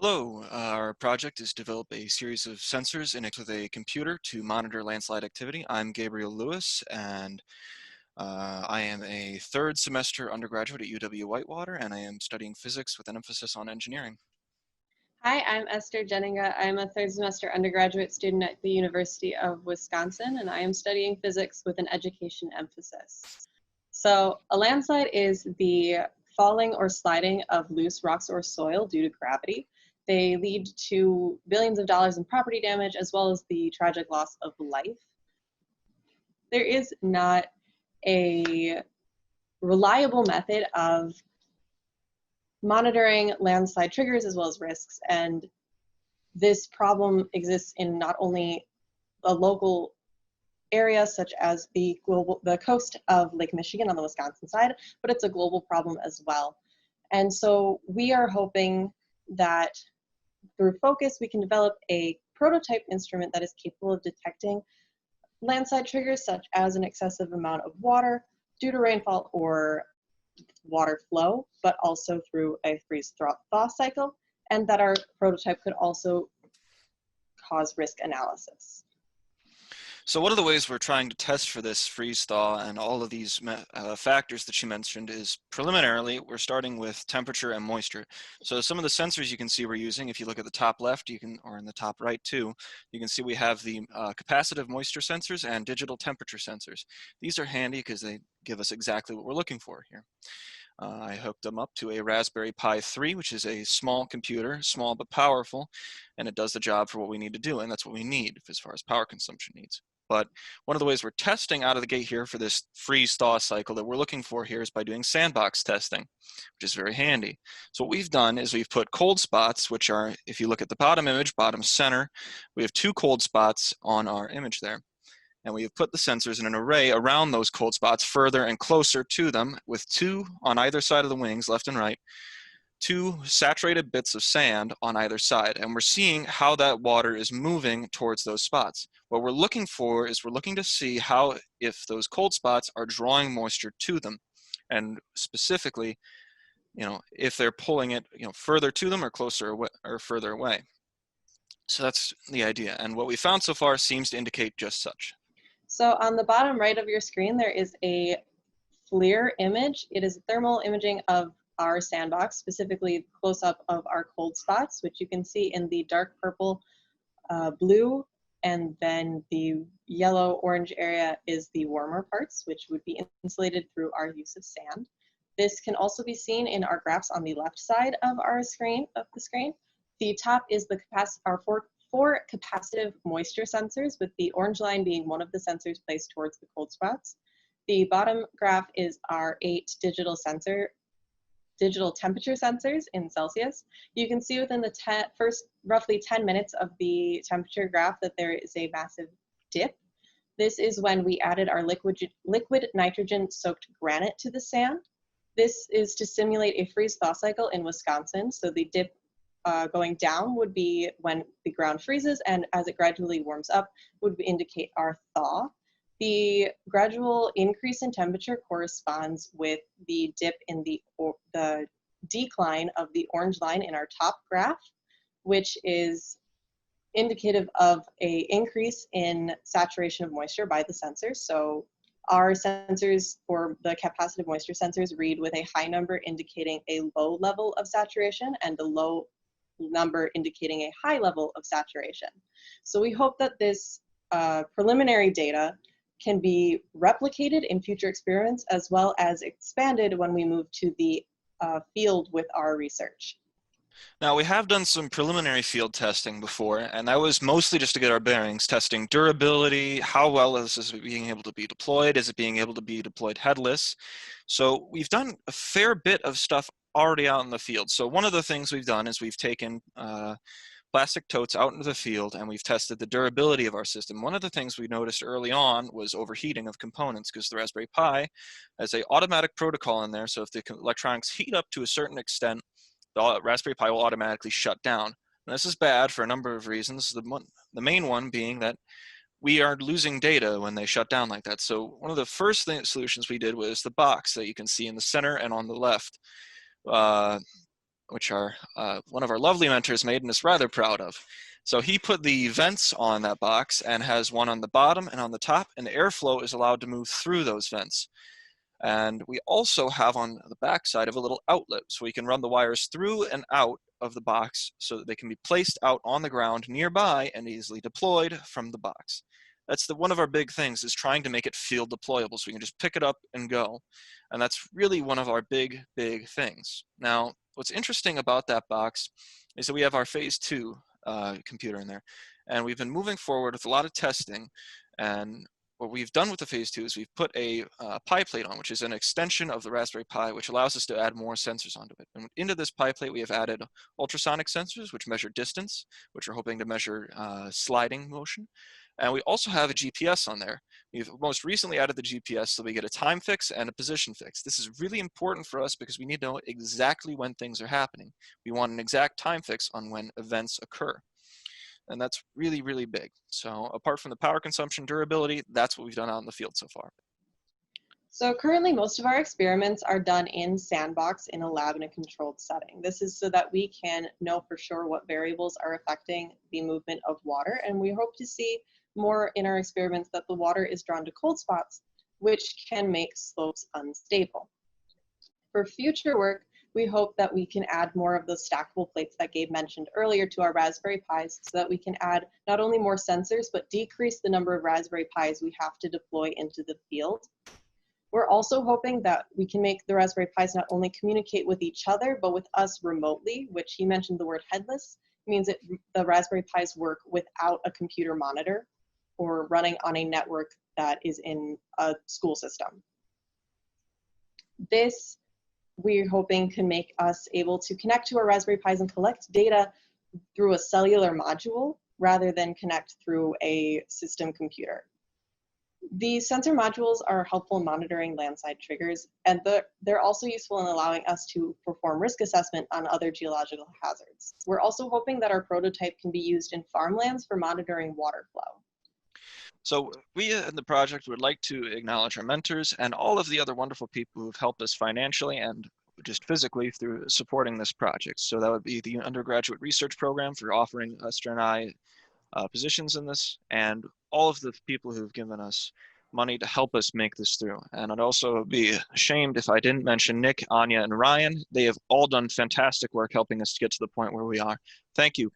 Hello, our project is to develop a series of sensors and with a computer to monitor landslide activity. I'm Gabriel Lewis, and I am a third semester undergraduate at UW-Whitewater, and I am studying physics with an emphasis on engineering. Hi, I'm Esther Jeninga. I'm a third semester undergraduate student at the University of Wisconsin, and I am studying physics with an education emphasis. So a landslide is the falling or sliding of loose rocks or soil due to gravity. They lead to billions of dollars in property damage as well as the tragic loss of life. There is not a reliable method of monitoring landslide triggers as well as risks, and this problem exists in not only a local area such as the coast of Lake Michigan on the Wisconsin side, but it's a global problem as well. And so we are hoping that through FOCUS we can develop a prototype instrument that is capable of detecting landslide triggers such as an excessive amount of water due to rainfall or water flow, but also through a freeze-thaw cycle, and that our prototype could also cause risk analysis. So one of the ways we're trying to test for this freeze thaw and all of these factors that you mentioned is preliminarily, we're starting with temperature and moisture. So some of the sensors you can see we're using, if you look at the top left, or in the top right too, you can see we have the capacitive moisture sensors and digital temperature sensors. These are handy because they give us exactly what we're looking for here. I hooked them up to a Raspberry Pi 3, which is a small computer, small but powerful, and it does the job for what we need to do, and that's what we need as far as power consumption needs. But one of the ways we're testing out of the gate here for this freeze-thaw cycle that we're looking for here is by doing sandbox testing, which is very handy. So what we've done is we've put cold spots, which are, if you look at the bottom image, bottom center, we have 2 cold spots on our image there. And we have put the sensors in an array around those cold spots further and closer to them with 2 on either side of the wings, left and right, 2 saturated bits of sand on either side. And we're seeing how that water is moving towards those spots. What we're looking for is we're looking to see if those cold spots are drawing moisture to them. And specifically, if they're pulling it, further to them or closer away, or further away. So that's the idea. And what we found so far seems to indicate just such. So on the bottom right of your screen, there is a FLIR image. It is thermal imaging of our sandbox, specifically close-up of our cold spots, which you can see in the dark purple, blue, and then the yellow-orange area is the warmer parts, which would be insulated through our use of sand. This can also be seen in our graphs on the left side of our screen. The top is our four capacitive moisture sensors, with the orange line being one of the sensors placed towards the cold spots. The bottom graph is our 8 digital temperature sensors in Celsius. You can see within the first roughly 10 minutes of the temperature graph that there is a massive dip. This is when we added our liquid nitrogen soaked granite to the sand. This is to simulate a freeze-thaw cycle in Wisconsin. So the dip going down would be when the ground freezes, and as it gradually warms up would indicate our thaw. The gradual increase in temperature corresponds with the dip in the decline of the orange line in our top graph, which is indicative of an increase in saturation of moisture by the sensors. So our sensors, for the capacitive moisture sensors, read with a high number indicating a low level of saturation and a low number indicating a high level of saturation. So we hope that this preliminary data can be replicated in future experiments as well as expanded when we move to the field with our research. Now, we have done some preliminary field testing before, and that was mostly just to get our bearings, testing durability, how well is this being able to be deployed, is it being able to be deployed headless? So we've done a fair bit of stuff already out in the field. So one of the things we've done is we've taken plastic totes out into the field and we've tested the durability of our system. One of the things we noticed early on was overheating of components, because the Raspberry Pi has an automatic protocol in there. So if the electronics heat up to a certain extent, the Raspberry Pi will automatically shut down. And this is bad for a number of reasons. The main one being that we are losing data when they shut down like that. So one of the first solutions we did was the box that you can see in the center and on the left. which our one of our lovely mentors made and is rather proud of. So he put the vents on that box and has one on the bottom and on the top, and airflow is allowed to move through those vents. And we also have on the back side of a little outlet, so we can run the wires through and out of the box so that they can be placed out on the ground nearby and easily deployed from the box. That's one of our big things, is trying to make it field deployable so we can just pick it up and go. And that's really one of our big things. Now, what's interesting about that box is that we have our phase 2 computer in there, and we've been moving forward with a lot of testing. And what we've done with the phase 2 is we've put a Pi plate on, which is an extension of the Raspberry Pi, which allows us to add more sensors onto it. And into this Pi plate, we have added ultrasonic sensors, which measure distance, which are hoping to measure sliding motion. And we also have a GPS on there. We've most recently added the GPS so we get a time fix and a position fix. This is really important for us because we need to know exactly when things are happening. We want an exact time fix on when events occur. And that's really big. So apart from the power consumption, durability, that's what we've done out in the field so far. So currently most of our experiments are done in sandbox in a lab in a controlled setting. This is so that we can know for sure what variables are affecting the movement of water, and we hope to see more in our experiments that the water is drawn to cold spots, which can make slopes unstable. For future work, we hope that we can add more of those stackable plates that Gabe mentioned earlier to our Raspberry Pis so that we can add not only more sensors, but decrease the number of Raspberry Pis we have to deploy into the field. We're also hoping that we can make the Raspberry Pis not only communicate with each other, but with us remotely, which he mentioned the word headless. It means that the Raspberry Pis work without a computer monitor or running on a network that is in a school system. This, we're hoping, can make us able to connect to our Raspberry Pis and collect data through a cellular module rather than connect through a system computer. The sensor modules are helpful in monitoring landslide triggers, and they're also useful in allowing us to perform risk assessment on other geological hazards. We're also hoping that our prototype can be used in farmlands for monitoring water flow. So we in the project would like to acknowledge our mentors and all of the other wonderful people who've helped us financially and just physically through supporting this project. So that would be the undergraduate research program for offering Esther and I positions in this, and all of the people who've given us money to help us make this through. And I'd also be ashamed if I didn't mention Nick, Anya, and Ryan. They have all done fantastic work helping us to get to the point where we are. Thank you.